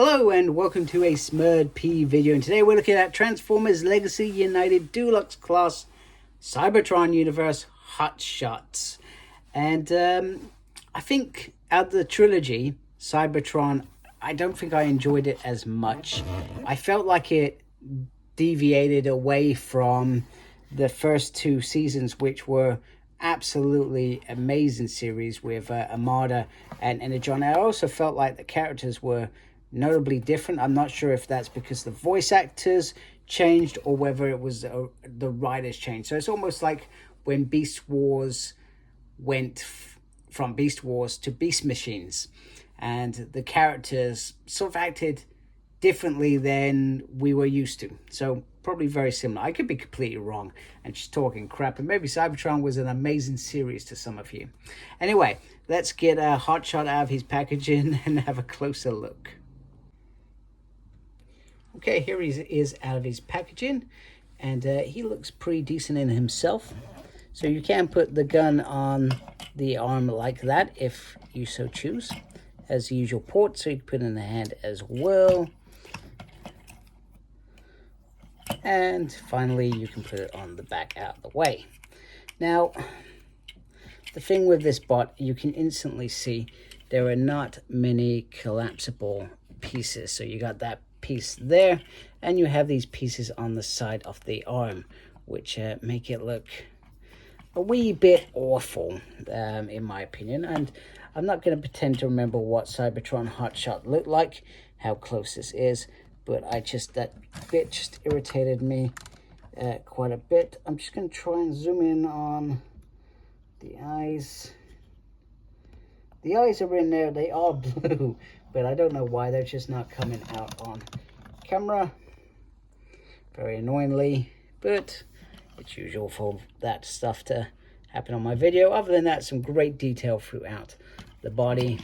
Hello and welcome to a SmurDP video, and today we're looking at Transformers Legacy United Deluxe Class Cybertron Universe Hot Shots. And I think out of the trilogy, Cybertron, I don't think I enjoyed it as much. I felt like it deviated away from the first two seasons, which were absolutely amazing series with Armada and Energon. I also felt like the characters were notably different. I'm not sure if that's because the voice actors changed or whether it was the writers changed. So it's almost like when Beast Wars went from Beast Wars to Beast Machines, and the characters sort of acted differently than we were used to. So probably very similar. I could be completely wrong and just talking crap, and maybe Cybertron was an amazing series to some of you. Anyway, let's get a hot shot out of his packaging and have a closer look. Okay, here he is out of his packaging, and he looks pretty decent in himself. So you can put the gun on the arm like that if you so choose. Has the usual port, so you can put it in the hand as well. And finally, you can put it on the back out of the way. Now, the thing with this bot, you can instantly see there are not many collapsible pieces. So you got that piece there, and you have these pieces on the side of the arm, which make it look a wee bit awful, in my opinion. And I'm not going to pretend to remember what Cybertron Hotshot looked like, how close this is, but that bit just irritated me quite a bit. I'm just going to try and zoom in on the eyes. The eyes are in there, they are blue, but I don't know why, they're just not coming out on camera. Very annoyingly, but it's usual for that stuff to happen on my video. Other than that, some great detail throughout the body,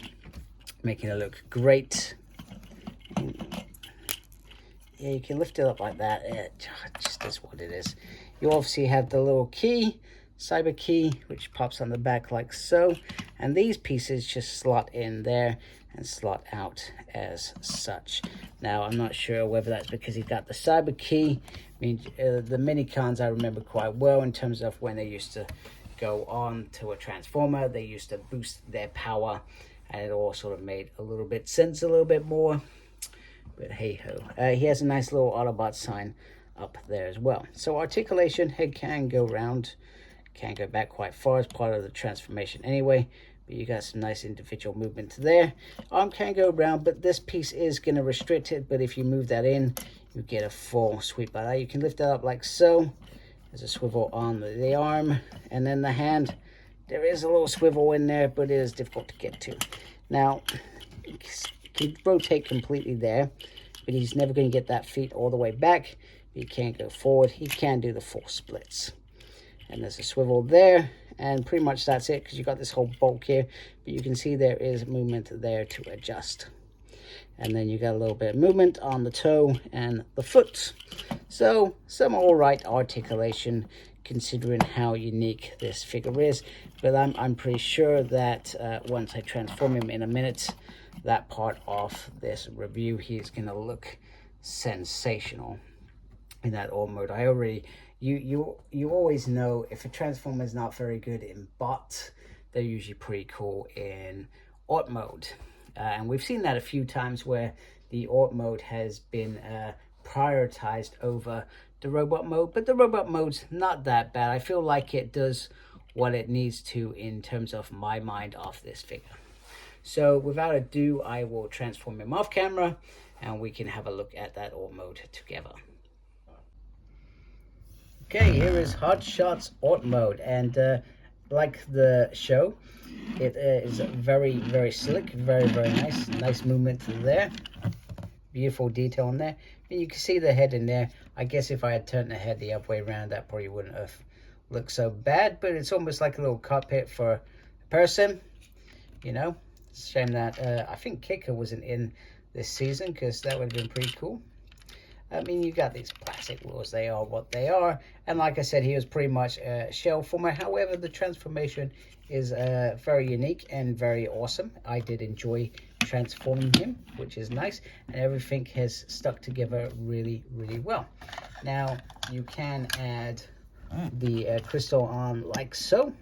making it look great. Yeah, you can lift it up like that. It just is what it is. You obviously have the little key, cyber key, which pops on the back like so, and these pieces just slot in there and slot out as such. Now, I'm not sure whether that's because he's got the cyber key. I mean, the Minicons I remember quite well in terms of when they used to go on to a Transformer, they used to boost their power, and it all sort of made a little bit sense, a little bit more. But hey ho, he has a nice little Autobot sign up there as well. So articulation, head can go round, can go back quite far as part of the transformation anyway, but you got some nice individual movement there. Arm can go round, but this piece is going to restrict it, but if you move that in, you get a full sweep by that. You can lift that up like so. There's a swivel on the arm, and then the hand, there is a little swivel in there, but it is difficult to get to. Now, you can rotate completely there, but he's never going to get that feet all the way back. He can't go forward. He can do the full splits. And there's a swivel there, and pretty much that's it, because you got this whole bulk here, but you can see there is movement there to adjust. And then you got a little bit of movement on the toe and the foot. So some all right articulation considering how unique this figure is, but I'm pretty sure that once I transform him in a minute, that part of this review, he's gonna look sensational in that alt mode. I already, you always know if a Transformer is not very good in bot, they're usually pretty cool in alt mode. And we've seen that a few times where the alt mode has been prioritized over the robot mode, but the robot mode's not that bad. I feel like it does what it needs to in terms of my mind of this figure. So without ado, I will transform him off camera and we can have a look at that alt mode together. Okay, here is Hot Shots alt mode, and like the show, it is very, very slick, very, very nice. Nice movement there. Beautiful detail in there. And you can see the head in there. I guess if I had turned the head the other way around, that probably wouldn't have looked so bad, but it's almost like a little cockpit for a person, you know. It's a shame that I think Kicker wasn't in this season, because that would have been pretty cool. I mean, you got these plastic wheels, they are what they are, and like I said, he was pretty much a shell former. However, the transformation is very unique and very awesome. I did enjoy transforming him, which is nice, and everything has stuck together really, really well. Now you can add the crystal on like so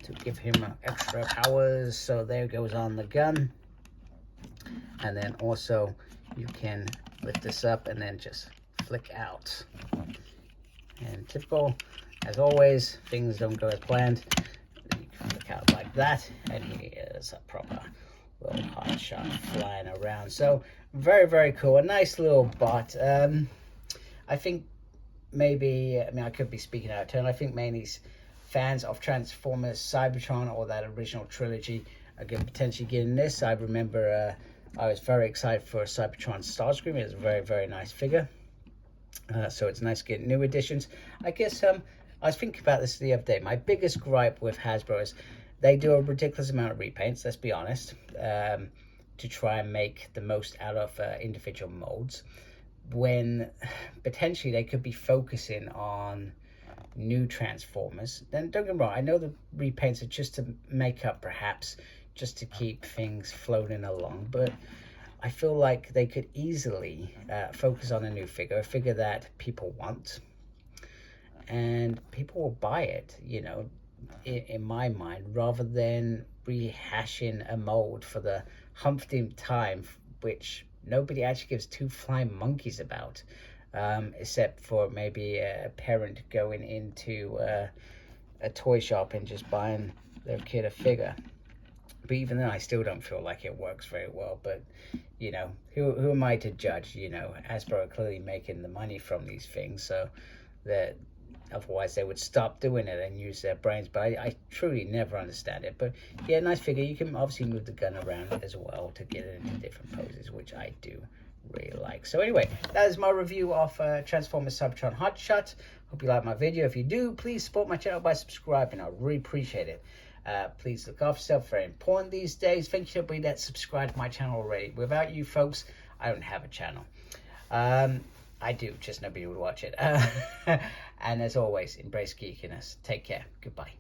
to give him extra powers. So there goes on the gun, and then also you can lift this up and then just flick out. And typical, as always, things don't go as planned. You can flick out like that, and he is a proper little hot shot flying around. So very, very cool. A nice little bot. I think maybe, I mean, I could be speaking out of turn. I think mainly fans of Transformers Cybertron or that original trilogy are going to potentially get in this. I remember I was very excited for Cybertron Starscream. It was a very, very nice figure. So it's nice to get new additions. I guess I was thinking about this the other day. My biggest gripe with Hasbro is they do a ridiculous amount of repaints, let's be honest, to try and make the most out of individual molds, when potentially they could be focusing on new Transformers. Then don't get me wrong, I know the repaints are just to make up, perhaps just to keep things floating along, but I feel like they could easily focus on a new figure, a figure that people want, and people will buy it, you know, in my mind, rather than rehashing a mold for the umpteenth time, which nobody actually gives two flying monkeys about, except for maybe a parent going into a toy shop and just buying their kid a figure. But even then, I still don't feel like it works very well. But, you know, who am I to judge? You know, Hasbro are clearly making the money from these things, so that otherwise they would stop doing it and use their brains. But I truly never understand it. But yeah, nice figure. You can obviously move the gun around as well to get it into different poses, which I do really like. So anyway, that is my review of Transformers Cybertron Hot Shot. Hope you like my video. If you do, please support my channel by subscribing. I really appreciate it. Please look after yourself. Very important these days. Thank you to everybody that subscribed to my channel already. Without you folks, I don't have a channel. I do, just nobody would watch it. And as always, embrace geekiness. Take care. Goodbye.